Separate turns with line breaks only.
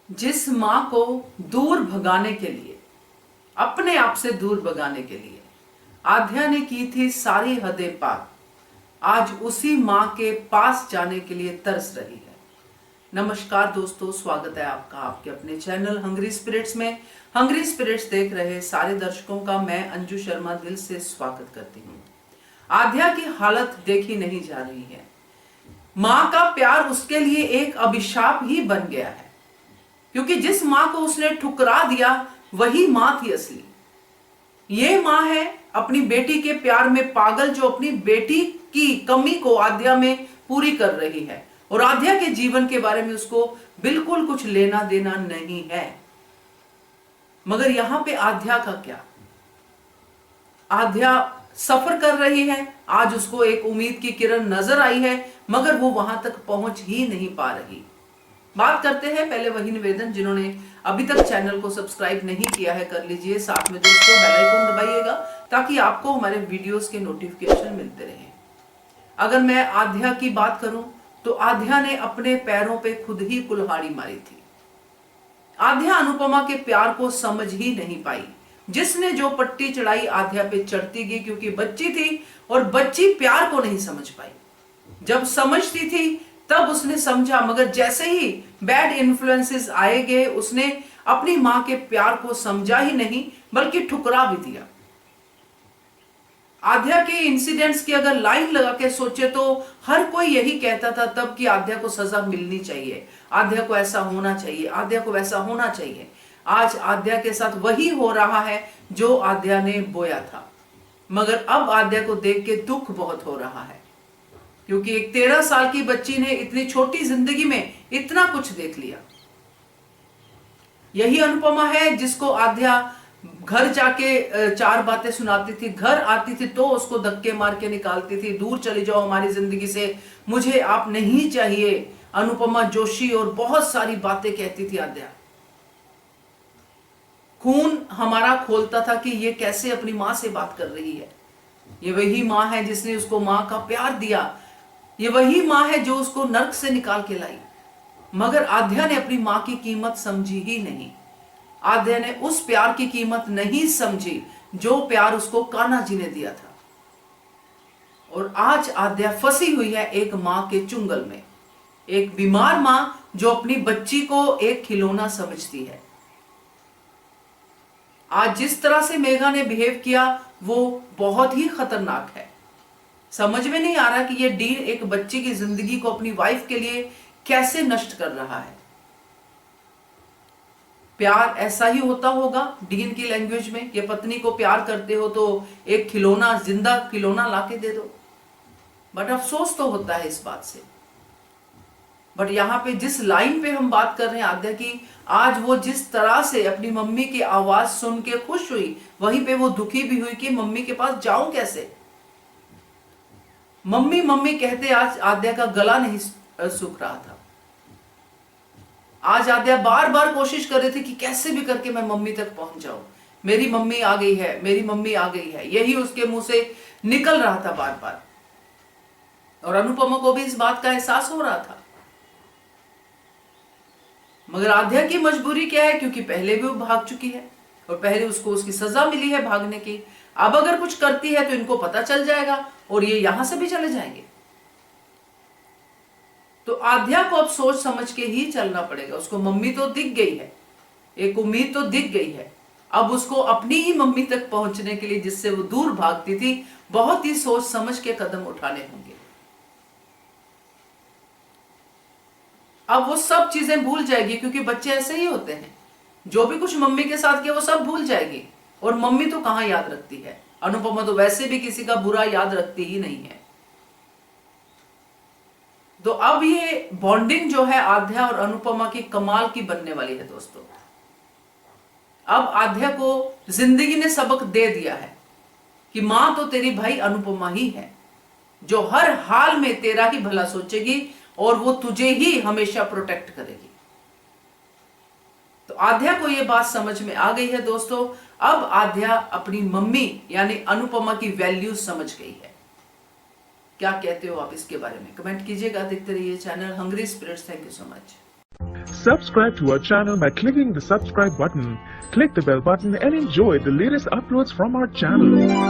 जिस माँ को दूर भगाने के लिए, अपने आप से दूर भगाने के लिए आध्या ने की थी सारी हदें पार, आज उसी माँ के पास जाने के लिए तरस रही है। नमस्कार दोस्तों, स्वागत है आपका आपके अपने चैनल हंग्री स्पिरिट्स में। हंग्री स्पिरिट्स देख रहे सारे दर्शकों का मैं अंजू शर्मा दिल से स्वागत करती हूँ। आध्या की हालत देखी नहीं जा रही है। माँ का प्यार उसके लिए एक अभिशाप ही बन गया है, क्योंकि जिस माँ को उसने ठुकरा दिया वही माँ थी असली। ये माँ है अपनी बेटी के प्यार में पागल, जो अपनी बेटी की कमी को आध्या में पूरी कर रही है और आध्या के जीवन के बारे में उसको बिल्कुल कुछ लेना देना नहीं है। मगर यहां पे आध्या का क्या? आध्या सफर कर रही है। आज उसको एक उम्मीद की किरण नजर आई है, मगर वो वहां तक पहुंच ही नहीं पा रही। बात करते हैं पहले वही निवेदन, जिन्होंने अभी तक चैनल को सब्सक्राइब नहीं किया है कर लीजिए, साथ में दोस्तों बेल आइकन दबाइएगा ताकि आपको हमारे वीडियोस के नोटिफिकेशन मिलते रहे। अगर मैं आध्या की बात करूं तो आध्या ने अपने पैरों पे खुद ही कुल्हाड़ी मारी थी। आध्या अनुपमा के प्यार को समझ ही नहीं पाई। जिसने जो पट्टी चढ़ाई आध्या पे चढ़ती गई, क्योंकि बच्ची थी और बच्ची प्यार को नहीं समझ पाई। जब समझती थी तब उसने समझा, मगर जैसे ही बैड इन्फ्लुएंसेस आए गए उसने अपनी मां के प्यार को समझा ही नहीं बल्कि ठुकरा भी दिया। आध्या के इंसिडेंट्स की अगर लाइन लगा के सोचे तो हर कोई यही कहता था तब कि आध्या को सजा मिलनी चाहिए, आध्या को ऐसा होना चाहिए, आध्या को वैसा होना चाहिए। आज आध्या के साथ वही हो रहा है जो आध्या ने बोया था, मगर अब आध्या को देख के दुख बहुत हो रहा है, क्योंकि एक 13 साल की बच्ची ने इतनी छोटी जिंदगी में इतना कुछ देख लिया। यही अनुपमा है जिसको आध्या घर जाके 4 बातें सुनाती थी, घर आती थी तो उसको धक्के मार के निकालती थी, दूर चली जाओ हमारी जिंदगी से, मुझे आप नहीं चाहिए, अनुपमा जोशी, और बहुत सारी बातें कहती थी आध्या। खून हमारा खोलता था कि ये कैसे अपनी मां से बात कर रही है। ये वही मां है जिसने उसको मां का प्यार दिया, ये वही मां है जो उसको नर्क से निकाल के लाई। मगर आध्या ने अपनी मां की कीमत समझी ही नहीं। आध्या ने उस प्यार की कीमत नहीं समझी जो प्यार उसको कान्हा जी ने दिया था। और आज आध्या फंसी हुई है एक मां के चुंगल में, एक बीमार मां जो अपनी बच्ची को एक खिलौना समझती है। आज जिस तरह से मेघा ने बिहेव किया वो बहुत ही खतरनाक है। समझ में नहीं आ रहा कि ये डीन एक बच्चे की जिंदगी को अपनी वाइफ के लिए कैसे नष्ट कर रहा है। प्यार ऐसा ही होता होगा डीन की लैंग्वेज में, ये पत्नी को प्यार करते हो तो एक खिलौना, जिंदा खिलौना लाके दे दो। बट अफसोस तो होता है इस बात से। बट यहाँ पे जिस लाइन पे हम बात कर रहे हैं आध्या की, आज वो जिस तरह से अपनी मम्मी की आवाज सुन के खुश हुई, वहीं पे वो दुखी भी हुई कि मम्मी के पास जाऊं कैसे। मम्मी मम्मी कहते आज आध्या का गला नहीं सूख रहा था। आज आध्या बार बार कोशिश कर रही थी कि कैसे भी करके मैं मम्मी तक पहुंच जाऊं, मेरी मम्मी आ गई है, मेरी मम्मी आ गई है, यही उसके मुंह से निकल रहा था बार बार। और अनुपमा को भी इस बात का एहसास हो रहा था। मगर आध्या की मजबूरी क्या है, क्योंकि पहले भी वो भाग चुकी है और पहले उसको उसकी सजा मिली है भागने की। अब अगर कुछ करती है तो इनको पता चल जाएगा और ये यहां से भी चले जाएंगे। तो आध्या को अब सोच समझ के ही चलना पड़ेगा। उसको मम्मी तो दिख गई है, एक उम्मीद तो दिख गई है। अब उसको अपनी ही मम्मी तक पहुंचने के लिए, जिससे वो दूर भागती थी, बहुत ही सोच समझ के कदम उठाने होंगे। अब वो सब चीजें भूल जाएगी, क्योंकि बच्चे ऐसे ही होते हैं, जो भी कुछ मम्मी के साथ किया वो सब भूल जाएगी। और मम्मी तो कहां याद रखती है, अनुपमा तो वैसे भी किसी का बुरा याद रखती ही नहीं है। तो अब ये बॉन्डिंग जो है आध्या और अनुपमा की कमाल की बनने वाली है दोस्तों। अब आध्या को जिंदगी ने सबक दे दिया है कि मां तो तेरी भाई अनुपमा ही है, जो हर हाल में तेरा ही भला सोचेगी और वो तुझे ही हमेशा प्रोटेक्ट करेगी। तो आध्या को ये बात समझ में आ गई है दोस्तों। अब आध्या अपनी मम्मी यानी अनुपमा की वैल्यू समझ गई है। क्या कहते हो आप इसके बारे में? कमेंट कीजिएगा। देखते रहिए channel hungry spirits. Thank you so much.
Subscribe to our channel by clicking the subscribe button. Click the bell button and enjoy the latest uploads from our channel.